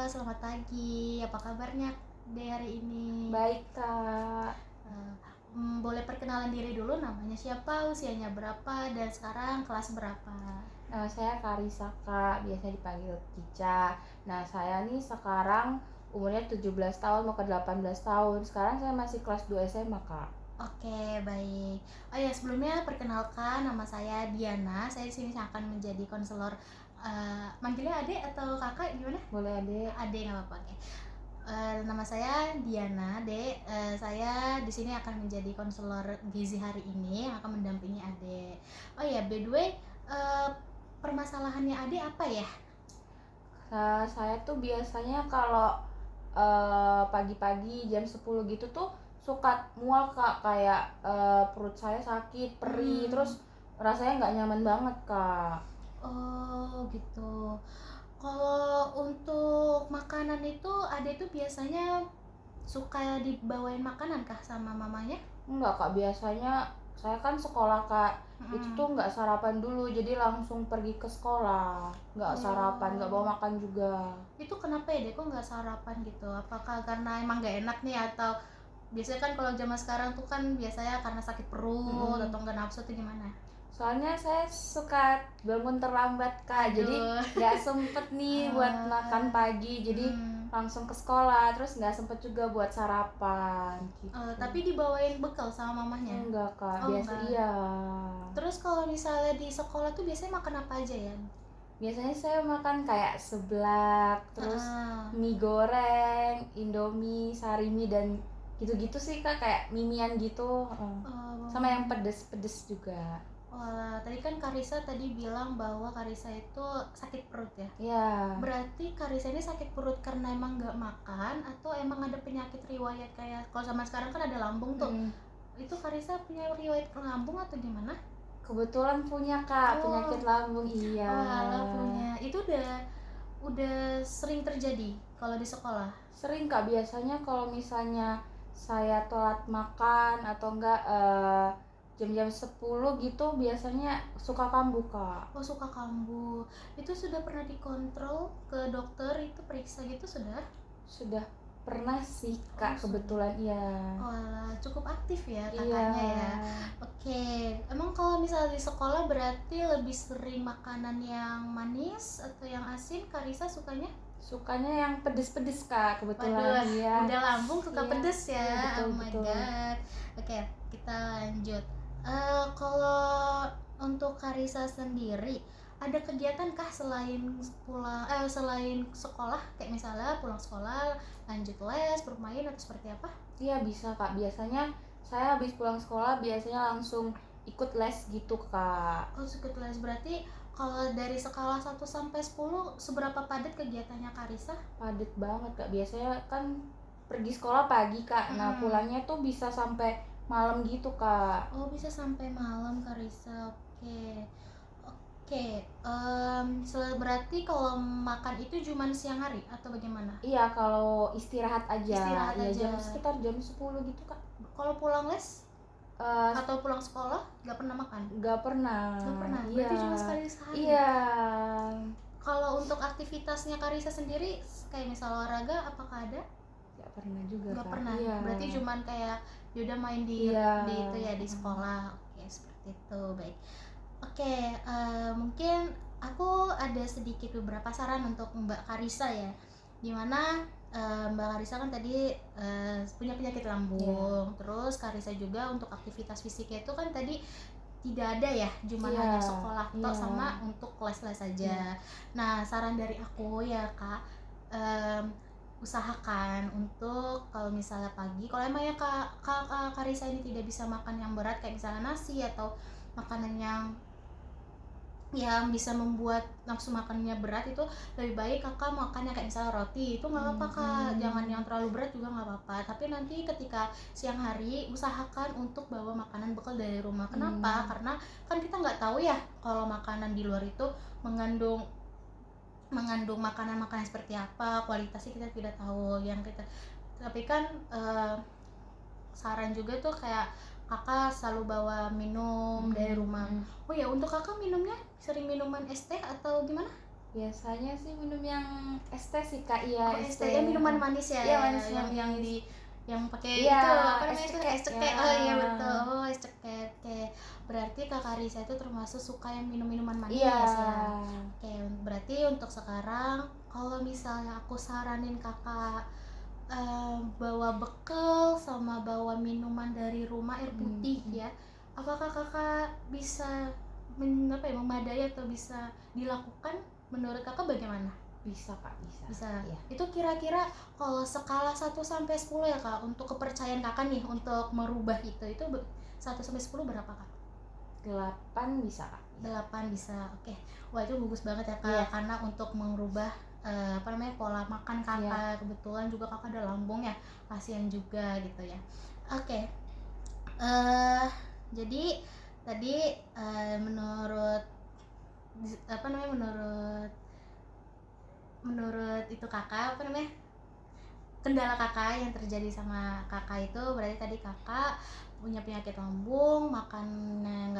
selamat pagi. Apa kabarnya deh hari ini? Baik, Kak. Eh, Boleh perkenalan diri dulu, namanya siapa, usianya berapa, dan sekarang kelas berapa? Nama saya Karisa, Kak. Biasa dipanggil Cica. Nah, saya nih sekarang umurnya 17 tahun, mau ke 18 tahun. Sekarang saya masih kelas 2 SMA, Kak. Oke, baik. Oh ya, sebelumnya perkenalkan, nama saya Diana. Saya di sini akan menjadi konselor. Manggilnya adik atau kakak gimana? Boleh, Adek? Adik nggak apa-apa. Oke. Nama saya Diana, Dek. Saya di sini akan menjadi konselor gizi hari ini yang akan mendampingi Ade. Oh ya, by the way, permasalahannya Ade apa ya? Saya tuh biasanya kalau pagi-pagi jam 10 gitu tuh suka mual, Kak. Kayak perut saya sakit, perih, terus rasanya nggak nyaman banget, Kak. Oh, gitu. Kalau untuk makanan itu, Ade tuh biasanya suka dibawain makanan kah sama mamanya? Enggak, Kak, biasanya saya kan sekolah, Kak. Itu Mm-mm. tuh nggak sarapan dulu, jadi langsung pergi ke sekolah. Nggak sarapan, nggak bawa makan juga. Itu kenapa ya deh kok nggak sarapan gitu? Apakah karena emang nggak enak nih, atau biasanya kan kalau zaman sekarang tuh kan biasanya karena sakit perut atau nggak nafsu tuh gimana? Soalnya saya suka bangun terlambat, Kak. Jadi Aduh. nggak sempet nih buat makan pagi. Jadi langsung ke sekolah, terus nggak sempet juga buat sarapan gitu. Tapi dibawain bekal sama mamanya? Enggak, Kak. Oh Biasa enggak. iya. Terus kalau misalnya di sekolah tuh biasanya makan apa aja ya? Biasanya saya makan kayak seblak, terus Ah, mie goreng, indomie, sarimi, dan gitu-gitu sih, Kak. Kayak mimian gitu. Sama yang pedes-pedes juga. wah, tadi kan Karisa tadi bilang bahwa Karisa itu sakit perut ya? Ya, Berarti Karisa ini sakit perut karena emang nggak makan atau emang ada penyakit riwayat kayak kalau zaman sekarang kan ada lambung tuh. Itu Karisa punya riwayat ke lambung atau gimana? kebetulan punya, Kak, Oh, penyakit lambung. Iya. oh alah punya. Itu udah sering terjadi kalau di sekolah. Sering, Kak. Biasanya kalau misalnya saya telat makan atau enggak jam-jam 10 gitu biasanya suka kambuh, Kak. Oh, suka kambuh. Itu sudah pernah dikontrol ke dokter, itu periksa gitu sudah? Sudah pernah sih, Oh, Kak, kebetulan iya. Oh, alah, cukup aktif ya Iya. kakaknya ya. Oke, emang kalau misalnya di sekolah berarti lebih sering makanan yang manis atau yang asin? Karisa sukanya? Sukanya yang pedes-pedes, Kak, kebetulan. Waduh, Iya. udah lambung suka Iya. pedes ya. Iya, betul, Oh my betul. god. Oke, kita lanjut. Kalau untuk Karisa sendiri, ada kegiatan kah selain sekolah, kayak misalnya pulang sekolah lanjut les, bermain atau seperti apa? Iya, bisa, Kak. Biasanya saya habis pulang sekolah biasanya langsung ikut les gitu, Kak. Oh, ikut les. Berarti kalau dari skala 1 sampai 10 seberapa padat kegiatannya Karisa? Padet banget, Kak. Biasanya kan pergi sekolah pagi, Kak. Nah, pulangnya tuh bisa sampai malam gitu, Kak. Oh, bisa sampai malam Karisa. Oke. Oke, berarti kalau makan itu cuman siang hari atau bagaimana? Iya, kalau istirahat aja. Istirahat Ya, aja. sekitar jam 10 gitu, Kak. Kalau pulang les Eh, atau pulang sekolah nggak pernah makan? Nggak pernah. Nggak pernah. Iya. Berarti cuma sekali sehari. Iya. Kalau untuk aktivitasnya Karisa sendiri, kayak misal olahraga, apakah ada? Nggak pernah juga, Nggak Kak. pernah. Iya. Berarti cuman kayak yaudah main Iya. di itu ya di sekolah. Oke, seperti itu. Baik. Oke, mungkin aku ada sedikit beberapa saran untuk Mbak Karisa ya. Dimana Mbak Karisa kan tadi punya penyakit lambung. Terus Karisa juga untuk aktivitas fisiknya itu kan tadi tidak ada ya, cuma Iya. hanya sekolah tok Iya. sama untuk les-les saja. Nah, saran dari aku ya Kak, usahakan untuk kalau misalnya pagi, kalau emang ya Kak Karisa ini tidak bisa makan yang berat kayak misalnya nasi atau makanan yang bisa membuat nafsu makannya berat, itu lebih baik kakak makannya kayak misalnya roti, itu nggak apa-apa Kak, jangan yang terlalu berat juga nggak apa-apa, tapi nanti ketika siang hari usahakan untuk bawa makanan bekal dari rumah. Kenapa? Karena kan kita nggak tahu ya kalau makanan di luar itu mengandung makanan-makanan seperti apa, kualitasnya kita tidak tahu. Tapi kan saran juga tuh kayak kakak selalu bawa minum dari rumah. Oh ya, untuk kakak minumnya sering minuman es teh atau gimana? Biasanya sih minum yang es teh sih Kak, iya Oh, es teh ya, minuman manis ya, Iya, manis yang manis. di yang pakai Iya, itu apa namanya es itu cekek es cekek. ya. Oh iya betul, oh es cekek. Oke, berarti Kakak Risa itu termasuk suka yang minum minuman manis Iya. ya. Oke, berarti untuk sekarang kalau misalnya aku saranin Kakak bawa bekal sama bawa minuman dari rumah, air putih ya, apakah Kakak bisa apa ya, memadai atau bisa dilakukan? Menurut Kakak bagaimana? Bisa Kak, bisa. Bisa. Iya. Itu kira-kira kalau skala 1 sampai 10 ya Kak, untuk kepercayaan Kakak nih untuk merubah itu 1 sampai 10 berapa Kak? 8 bisa Kak. 8 bisa. Oke. Wah, itu bagus banget ya Kak, Iya. karena untuk merubah apa namanya, pola makan Kakak. Kebetulan juga Kakak ada lambung ya, kasihan juga gitu ya. Oke. Jadi tadi menurut apa namanya, menurut itu Kakak, apa namanya, kendala Kakak yang terjadi sama Kakak itu berarti tadi Kakak punya penyakit lambung, makannya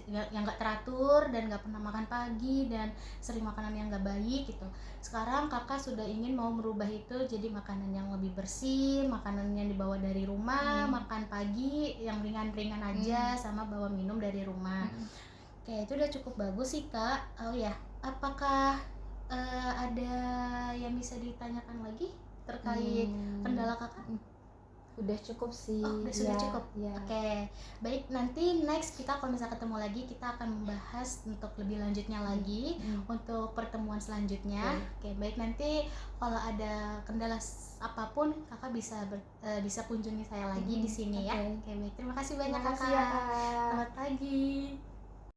yang nggak teratur dan nggak pernah makan pagi dan sering makanan yang nggak baik gitu. Sekarang Kakak sudah ingin mau merubah itu jadi makanan yang lebih bersih, makanan yang dibawa dari rumah, makan pagi yang ringan-ringan aja, sama bawa minum dari rumah. Oke, itu udah cukup bagus sih Kak. Oh ya, apakah ada yang bisa ditanyakan lagi terkait kendala Kakak? Udah cukup sih. Oh, sudah cukup. Ya. Oke, baik, nanti next kita kalau misalnya ketemu lagi kita akan membahas untuk lebih lanjutnya lagi untuk pertemuan selanjutnya. Oke, baik, nanti kalau ada kendala apapun Kakak bisa kunjungi saya lagi di sini ya. Oke, baik, terima kasih banyak Terima kasih Kakak. ya Kak. Selamat pagi.